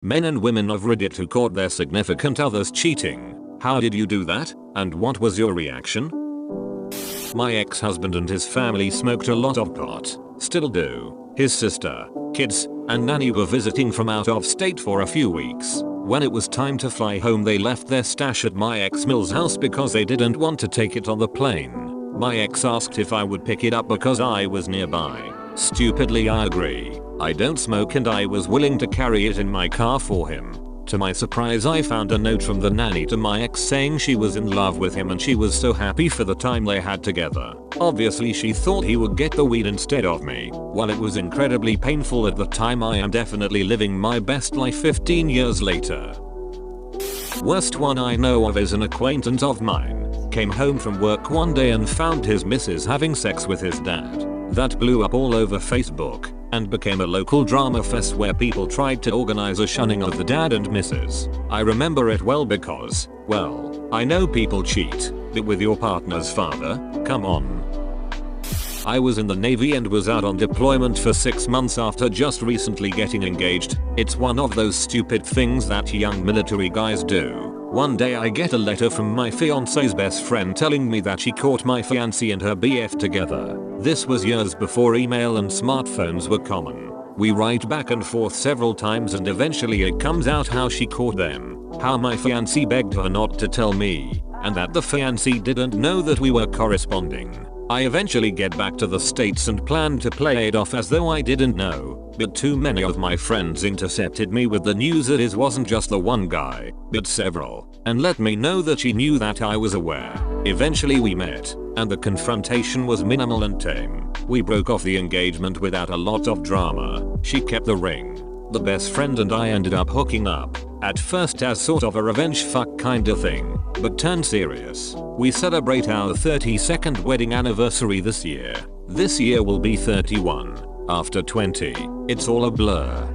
Men and women of Reddit who caught their significant others cheating. How did you do that, and what was your reaction? My ex-husband and his family smoked a lot of pot, still do. His sister, kids, and nanny were visiting from out of state for a few weeks. When it was time to fly home, they left their stash at my ex-Mill's house because they didn't want to take it on the plane. My ex asked if I would pick it up because I was nearby. Stupidly I agree. I don't smoke and I was willing to carry it in my car for him. To my surprise, I found a note from the nanny to my ex saying she was in love with him and she was so happy for the time they had together. Obviously she thought he would get the weed instead of me. While it was incredibly painful at the time, I am definitely living my best life 15 years later. Worst one I know of is an acquaintance of mine. Came home from work one day and found his missus having sex with his dad. That blew up all over Facebook and became a local drama fest where people tried to organize a shunning of the dad and missus. I remember it well because, well, I know people cheat, but with your partner's father? Come on. I was in the Navy and was out on deployment for 6 months after just recently getting engaged. It's one of those stupid things that young military guys do. One day I get a letter from my fiance's best friend telling me that she caught my fiancé and her BF together. This was years before email and smartphones were common. We write back and forth several times and eventually it comes out how she caught them, how my fiancé begged her not to tell me, and that the fiancé didn't know that we were corresponding. I eventually get back to the States and plan to play it off as though I didn't know, but too many of my friends intercepted me with the news that it wasn't just the one guy, but several, and let me know that she knew that I was aware. Eventually we met, and the confrontation was minimal and tame. We broke off the engagement without a lot of drama. She kept the ring. The best friend and I ended up hooking up, at first as sort of a revenge fuck kinda thing, but turned serious. We celebrate our 32nd wedding anniversary this year. This year will be 31. After 20, it's all a blur.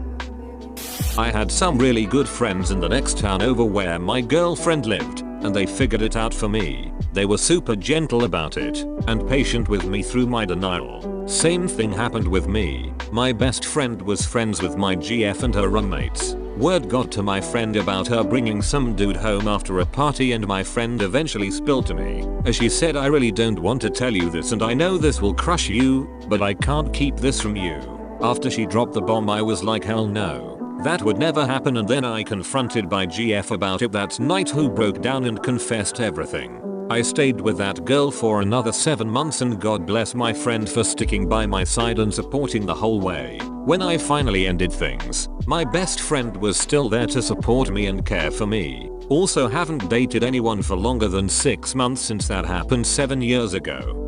I had some really good friends in the next town over where my girlfriend lived, and they figured it out for me. They were super gentle about it, and patient with me through my denial. Same thing happened with me. My best friend was friends with my GF and her roommates. Word got to my friend about her bringing some dude home after a party, and my friend eventually spilled to me. As she said, I really don't want to tell you this and I know this will crush you, but I can't keep this from you. After she dropped the bomb I was like, hell no. That would never happen, and then I confronted my GF about it that night, who broke down and confessed everything. I stayed with that girl for another 7 months and God bless my friend for sticking by my side and supporting the whole way. When I finally ended things, my best friend was still there to support me and care for me. Also haven't dated anyone for longer than 6 months since that happened 7 years ago.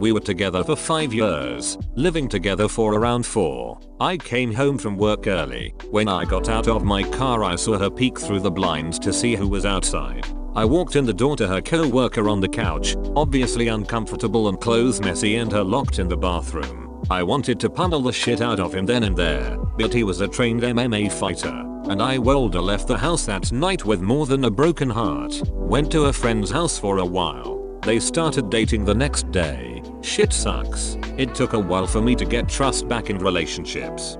We were together for 5 years, living together for around 4. I came home from work early. When I got out of my car I saw her peek through the blinds to see who was outside. I walked in the door to her co-worker on the couch, obviously uncomfortable and clothes messy, and her locked in the bathroom. I wanted to pummel the shit out of him then and there, but he was a trained MMA fighter, and I wilder left the house that night with more than a broken heart. Went to a friend's house for a while. They started dating the next day. Shit sucks. It took a while for me to get trust back in relationships.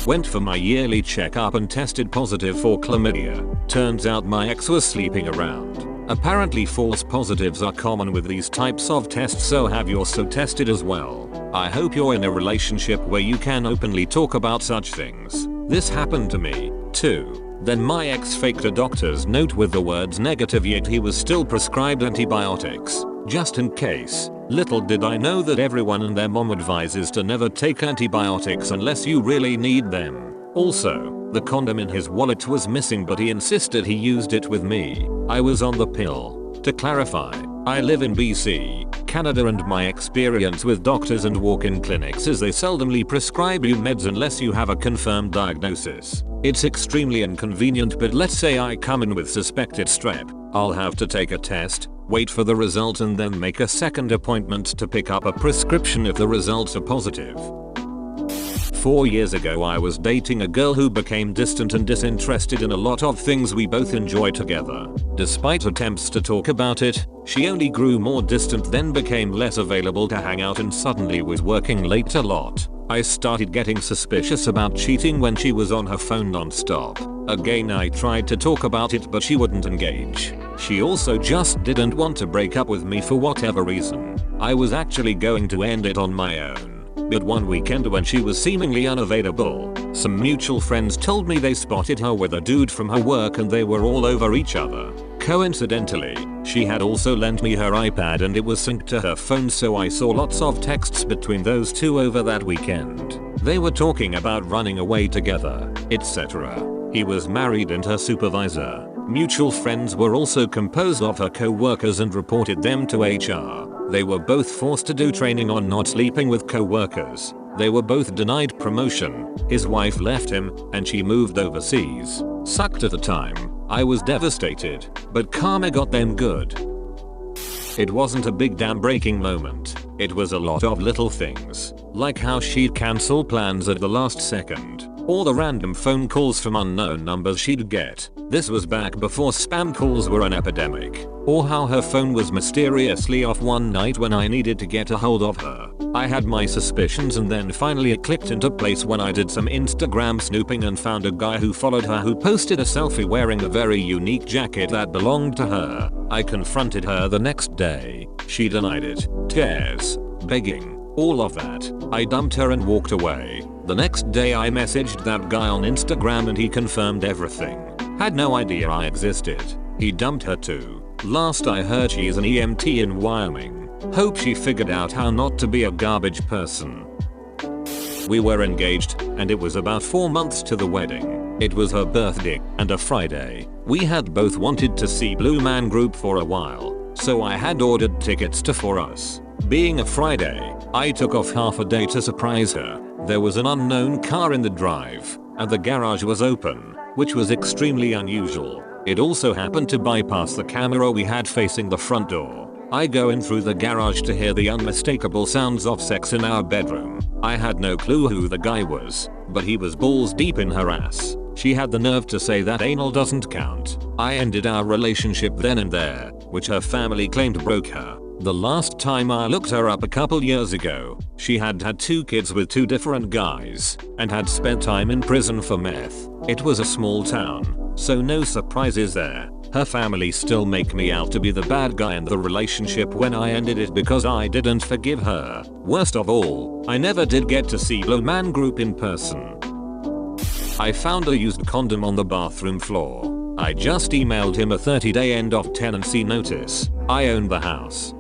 Went for my yearly checkup and tested positive for chlamydia. Turns out my ex was sleeping around. Apparently false positives are common with these types of tests, so have yours so tested as well. I hope you're in a relationship where you can openly talk about such things. This happened to me, too. Then my ex faked a doctor's note with the words negative, yet he was still prescribed antibiotics, just in case. Little did I know that everyone and their mom advises to never take antibiotics unless you really need them. Also, the condom in his wallet was missing, but he insisted he used it with me. I was on the pill. To clarify, I live in BC, Canada, and my experience with doctors and walk-in clinics is they seldomly prescribe you meds unless you have a confirmed diagnosis. It's extremely inconvenient, but let's say I come in with suspected strep. I'll have to take a test, wait for the result, and then make a second appointment to pick up a prescription if the results are positive. 4 years ago I was dating a girl who became distant and disinterested in a lot of things we both enjoy together. Despite attempts to talk about it, she only grew more distant, then became less available to hang out, and suddenly was working late a lot. I started getting suspicious about cheating when she was on her phone non-stop. Again, I tried to talk about it but she wouldn't engage. She also just didn't want to break up with me for whatever reason. I was actually going to end it on my own. But one weekend when she was seemingly unavailable, some mutual friends told me they spotted her with a dude from her work and they were all over each other. Coincidentally, she had also lent me her iPad and it was synced to her phone, so I saw lots of texts between those two over that weekend. They were talking about running away together, etc. He was married and her supervisor. Mutual friends were also composed of her co-workers and reported them to HR. They were both forced to do training on not sleeping with co-workers. They were both denied promotion. His wife left him and she moved overseas. Sucked at the time. I was devastated, but karma got them good. It wasn't a big damn breaking moment. It was a lot of little things, like how she'd cancel plans at the last second, or the random phone calls from unknown numbers she'd get. This was back before spam calls were an epidemic. Or how her phone was mysteriously off one night when I needed to get a hold of her. I had my suspicions and then finally it clicked into place when I did some Instagram snooping and found a guy who followed her who posted a selfie wearing a very unique jacket that belonged to her. I confronted her the next day. She denied it. Tears. Begging. All of that. I dumped her and walked away. The next day I messaged that guy on Instagram and he confirmed everything. Had no idea I existed. He dumped her too. Last I heard she's an EMT in Wyoming. Hope she figured out how not to be a garbage person. We were engaged and it was about 4 months to the wedding. It was her birthday and a Friday. We had both wanted to see Blue Man Group for a while, so I had ordered tickets for us. Being a Friday, I took off half a day to surprise her. There was an unknown car in the drive, and the garage was open, which was extremely unusual. It also happened to bypass the camera we had facing the front door. I go in through the garage to hear the unmistakable sounds of sex in our bedroom. I had no clue who the guy was, but he was balls deep in her ass. She had the nerve to say that anal doesn't count. I ended our relationship then and there, which her family claimed broke her. The last time I looked her up a couple years ago, she had 2 kids with 2 different guys, and had spent time in prison for meth. It was a small town, so no surprises there. Her family still make me out to be the bad guy in the relationship when I ended it because I didn't forgive her. Worst of all, I never did get to see Blue Man Group in person. I found a used condom on the bathroom floor. I just emailed him a 30-day end of tenancy notice. I own the house.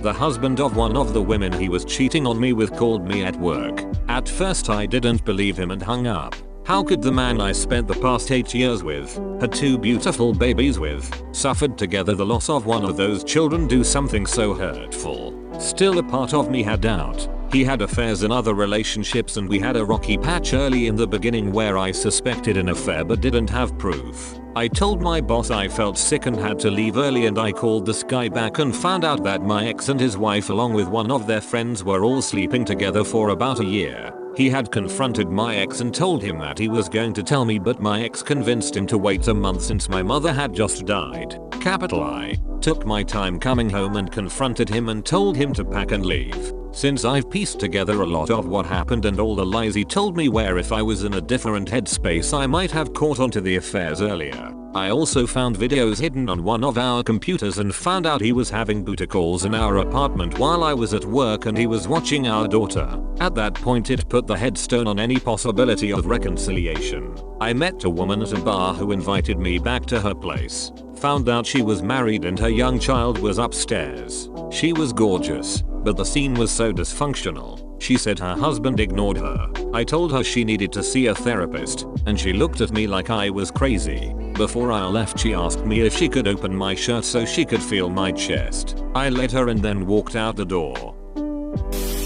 The husband of one of the women he was cheating on me with called me at work. At first I didn't believe him and hung up. How could the man I spent the past 8 years with, had 2 beautiful babies with, suffered together the loss of one of those children do something so hurtful? Still a part of me had doubt. He had affairs in other relationships and we had a rocky patch early in the beginning where I suspected an affair but didn't have proof. I told my boss I felt sick and had to leave early and I called this guy back and found out that my ex and his wife along with one of their friends were all sleeping together for about a year. He had confronted my ex and told him that he was going to tell me, but my ex convinced him to wait a month since my mother had just died. Capital I. Took my time coming home and confronted him and told him to pack and leave. Since I've pieced together a lot of what happened and all the lies he told me where if I was in a different headspace I might have caught on to the affairs earlier. I also found videos hidden on one of our computers and found out he was having booty calls in our apartment while I was at work and he was watching our daughter. At that point it put the headstone on any possibility of reconciliation. I met a woman at a bar who invited me back to her place. Found out she was married and her young child was upstairs. She was gorgeous, but the scene was so dysfunctional. She said her husband ignored her. I told her she needed to see a therapist, and she looked at me like I was crazy. Before I left she asked me if she could open my shirt so she could feel my chest. I let her and then walked out the door.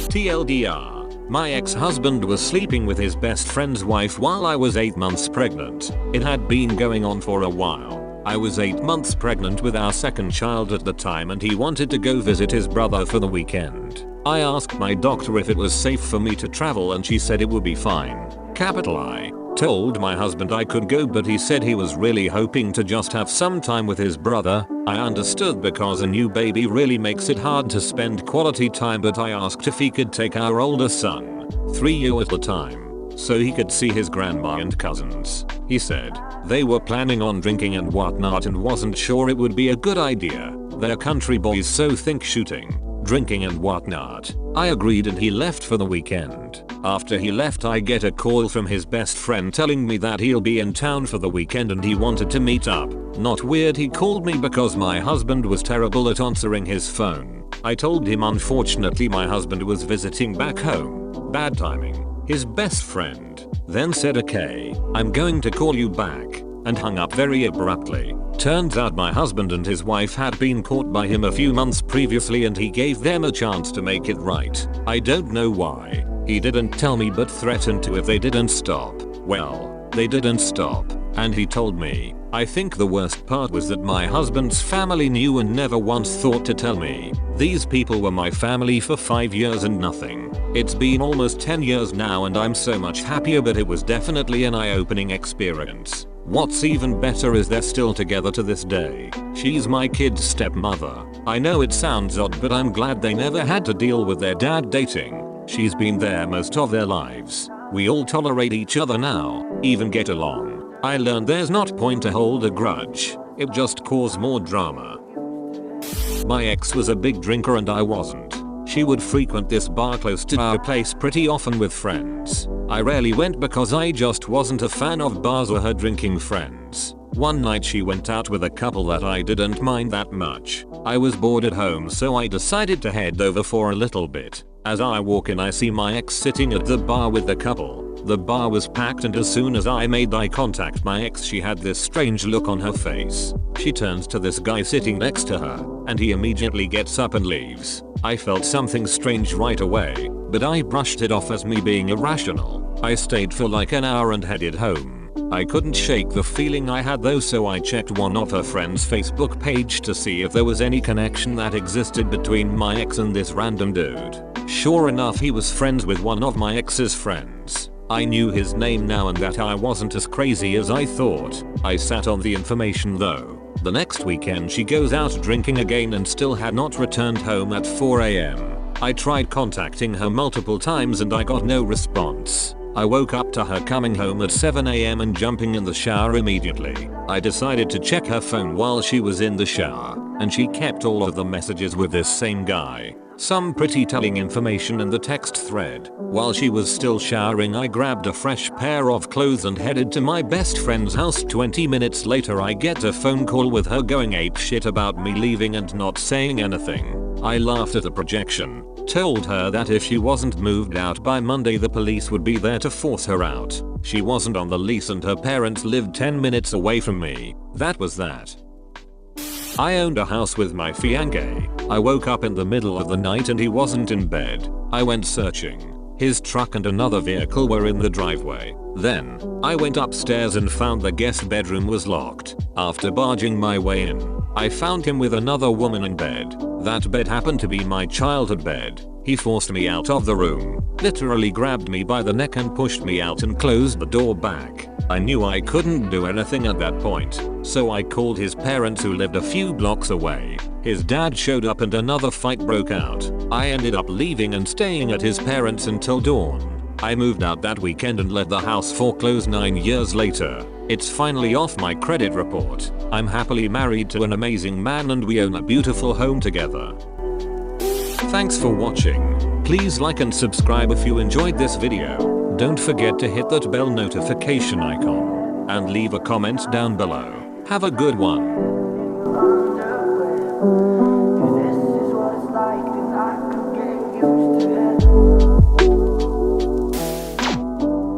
TLDR. My ex-husband was sleeping with his best friend's wife while I was 8 months pregnant. It had been going on for a while. I was 8 months pregnant with our second child at the time and he wanted to go visit his brother for the weekend. I asked my doctor if it was safe for me to travel and she said it would be fine. Capital I. Told my husband I could go, but he said he was really hoping to just have some time with his brother. I understood because a new baby really makes it hard to spend quality time, but I asked if he could take our older son, 3 years at the time, so he could see his grandma and cousins. He said they were planning on drinking and whatnot and wasn't sure it would be a good idea. They're country boys, so think shooting, drinking and whatnot. I agreed and he left for the weekend. After he left, I get a call from his best friend telling me that he'll be in town for the weekend and he wanted to meet up. Not weird he called me because my husband was terrible at answering his phone. I told him unfortunately my husband was visiting back home. Bad timing. His best friend then said okay, I'm going to call you back, and hung up very abruptly. Turns out my husband and his wife had been caught by him a few months previously and he gave them a chance to make it right. I don't know why. He didn't tell me but threatened to if they didn't stop. Well, they didn't stop, and he told me. I think the worst part was that my husband's family knew and never once thought to tell me. These people were my family for 5 years and nothing. It's been almost 10 years now and I'm so much happier, but it was definitely an eye-opening experience. What's even better is they're still together to this day. She's my kid's stepmother. I know it sounds odd, but I'm glad they never had to deal with their dad dating. She's been there most of their lives. We all tolerate each other now, even get along. I learned there's not point to hold a grudge. It just cause more drama. My ex was a big drinker and I wasn't. She would frequent this bar close to our place pretty often with friends. I rarely went because I just wasn't a fan of bars or her drinking friends. One night she went out with a couple that I didn't mind that much. I was bored at home, so I decided to head over for a little bit. As I walk in, I see my ex sitting at the bar with the couple. The bar was packed and as soon as I made eye contact my ex, she had this strange look on her face. She turns to this guy sitting next to her and he immediately gets up and leaves. I felt something strange right away, but I brushed it off as me being irrational. I stayed for like an hour and headed home. I couldn't shake the feeling I had though, so I checked one of her friend's Facebook page to see if there was any connection that existed between my ex and this random dude. Sure enough, he was friends with one of my ex's friends. I knew his name now and that I wasn't as crazy as I thought. I sat on the information though. The next weekend she goes out drinking again and still had not returned home at 4 AM. I tried contacting her multiple times and I got no response. I woke up to her coming home at 7 AM and jumping in the shower immediately. I decided to check her phone while she was in the shower, and she kept all of the messages with this same guy. Some pretty telling information in the text thread. While she was still showering, I grabbed a fresh pair of clothes and headed to my best friend's house. 20 minutes later I get a phone call with her going apeshit about me leaving and not saying anything. I laughed at the projection. Told her that if she wasn't moved out by Monday the police would be there to force her out. She wasn't on the lease and her parents lived 10 minutes away from me. That was that. I owned a house with my fiancé. I woke up in the middle of the night and he wasn't in bed. I went searching. His truck and another vehicle were in the driveway. Then, I went upstairs and found the guest bedroom was locked. After barging my way in, I found him with another woman in bed. That bed happened to be my childhood bed. He forced me out of the room, literally grabbed me by the neck and pushed me out and closed the door back. I knew I couldn't do anything at that point, so I called his parents who lived a few blocks away. His dad showed up and another fight broke out. I ended up leaving and staying at his parents until dawn. I moved out that weekend and let the house foreclose 9 years later. It's finally off my credit report. I'm happily married to an amazing man and we own a beautiful home together. Thanks for watching. Please like and subscribe if you enjoyed this video. Don't forget to hit that bell notification icon and leave a comment down below. Have a good one.